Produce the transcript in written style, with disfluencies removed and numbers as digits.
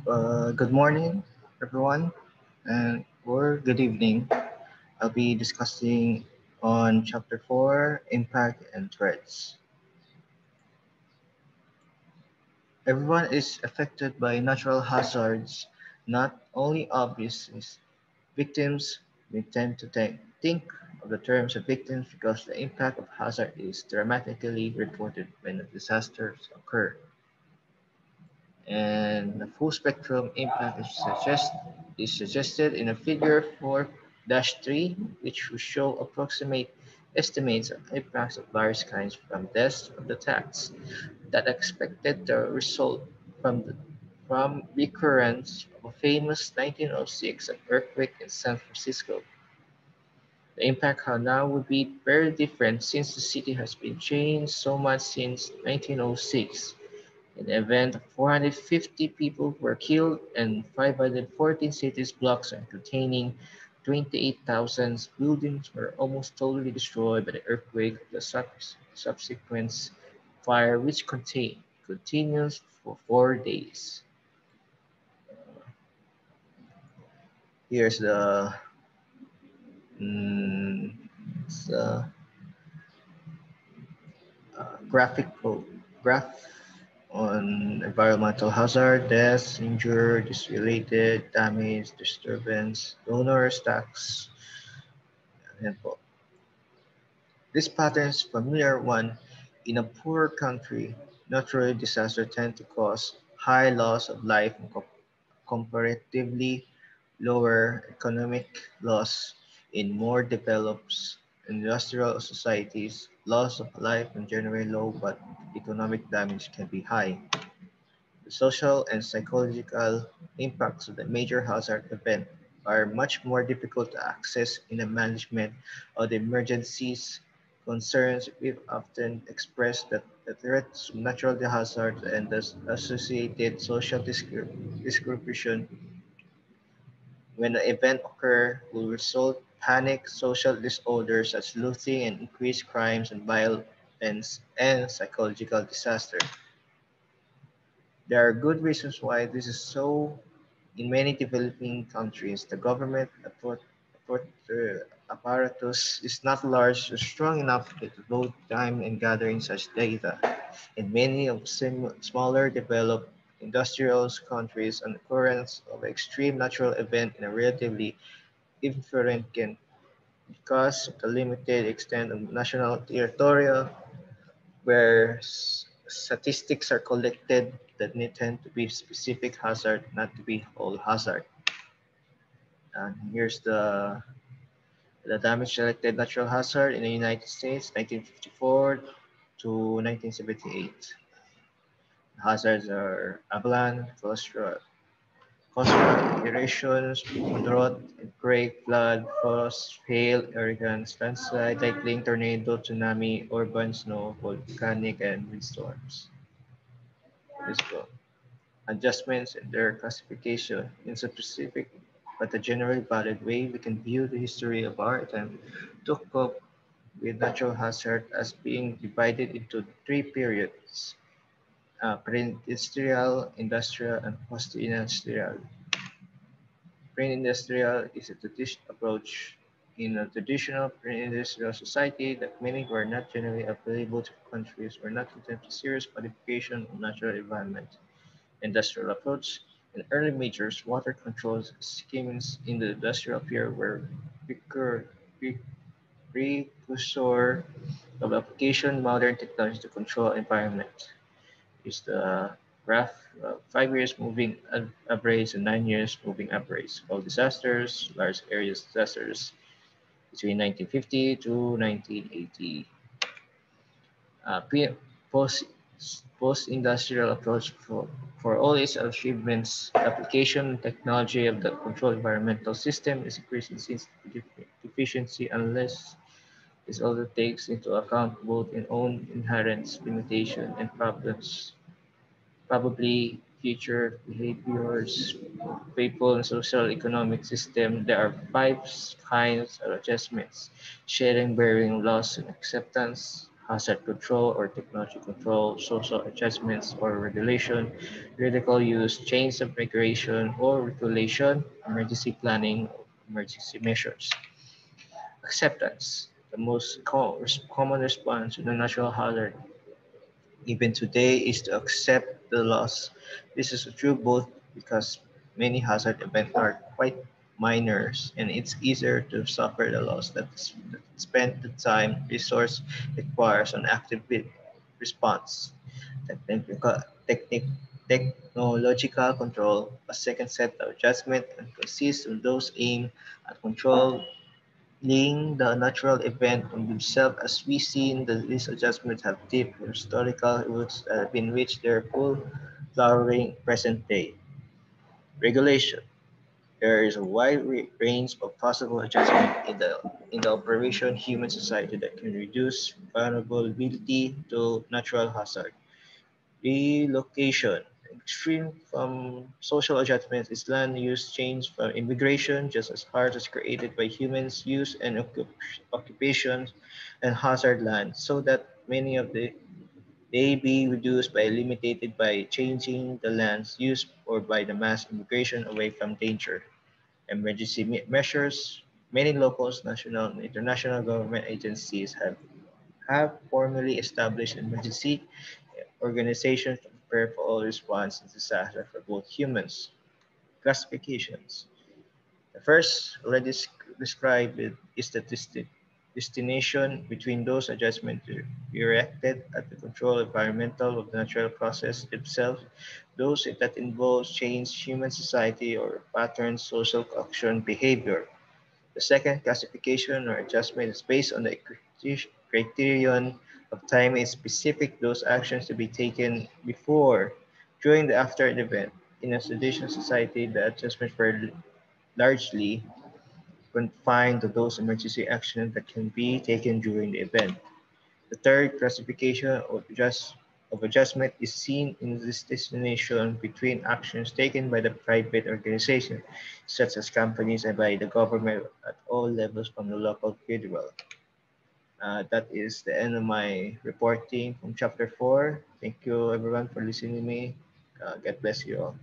Good morning, everyone, and or good evening. I'll be discussing on Chapter 4, Impact and Threats. Everyone is affected by natural hazards, not only obvious victims. We tend to think of the terms of victims because the impact of hazard is dramatically reported when disasters occur. And the full spectrum impact is suggested in a figure 4-3, which will show approximate estimates of impacts of various kinds from deaths of the tax that expected to result from recurrence of a famous 1906 earthquake in San Francisco. The impact now would be very different since the city has been changed so much since 1906. In the event, 450 people were killed and 514 cities blocks and containing 28,000 buildings were almost totally destroyed by the earthquake. The subsequent fire, which continues for 4 days. Here's the mm, it's, graphic graph on environmental hazard, deaths, injured, disrelated, damage, disturbance, donors, tax, and po. This pattern is familiar one in a poor country. Natural disasters tend to cause high loss of life and comparatively lower economic loss in more developed industrial societies. Loss of life and generally low, but economic damage can be high. The social and psychological impacts of the major hazard event are much more difficult to access in the management of the emergencies. Concerns we've often expressed that the threats of natural hazards and the associated social discrimination when the event occur will result panic, social disorders such as looting and increased crimes and violence and psychological disaster. There are good reasons why this is so in many developing countries. The government apparatus is not large or strong enough to devote time in gathering such data. In many of smaller developed industrial countries, an occurrence of extreme natural event in a relatively insignificant because of the limited extent of national territory where statistics are collected that need tend to be specific hazard, not to be all hazard. And here's the damage selected natural hazard in the United States, 1954 to 1978. Hazards are avalanche, coastal erosions, drought, earthquake, flood, frost, hail, hurricanes, landslide, lightning, tornado, tsunami, urban snow, volcanic, and windstorms. Let's go. Adjustments in their classification in specific but a generally valid way we can view the history of our attempt to cope with natural hazard as being divided into three periods: pre-industrial, industrial, and post-industrial. Pre-industrial is a traditional approach in a traditional pre-industrial society that many were not generally available to countries or not attempt serious modification of natural environment. Industrial approach. In early majors, water control schemes in the industrial period were precursor of application modern technology to control environment. Is the graph 5 years moving average and 9 years moving average. All disasters, large areas disasters between 1950 to 1980. Post post-industrial approach for all its achievements, application technology of the controlled environmental system is increasing since efficiency unless this also takes into account both its own inherent limitation and problems, probably future behaviors, people and social economic system. There are 5 kinds of adjustments: sharing, bearing, loss, and acceptance. hazard control or technology control, social adjustments or regulation, critical use, chains of migration or regulation, emergency planning, emergency measures. Acceptance, the most common response to the natural hazard even today is to accept the loss. This is true both because many hazard events are quite minor and it's easier to suffer the loss that spend the time, resource requires an active response. Technical, technic, technological control, a second set of adjustment and consists of those aimed at control laying the natural event on themselves as we seen that these adjustments have deep historical roots that have been reached their full flowering present day. Regulation. There is a wide range of possible adjustment in the operation human society that can reduce vulnerability to natural hazard. Relocation. Extreme from social adjustments is land use change from immigration just as hard as created by humans use and occupations and hazard land so that many of the they be reduced by limited by changing the land's use or by the mass immigration away from danger. Emergency measures. Many local, national, and international government agencies have formally established emergency organizations to prepare for all response to disaster for both humans. Classifications. The first already described is the destination between those adjustments erected at the control environmental of the natural process itself, those that involves change human society or pattern social action behavior. The second classification or adjustment is based on the criterion of time is specific those actions to be taken before, during, the after an event. In a sedation society, the adjustments were largely confined to those emergency actions that can be taken during the event. The third classification of adjustment is seen in this distinction between actions taken by the private organization, such as companies and by the government at all levels from the local federal. That is the end of my reporting from chapter 4. Thank you everyone for listening to me. God bless you all.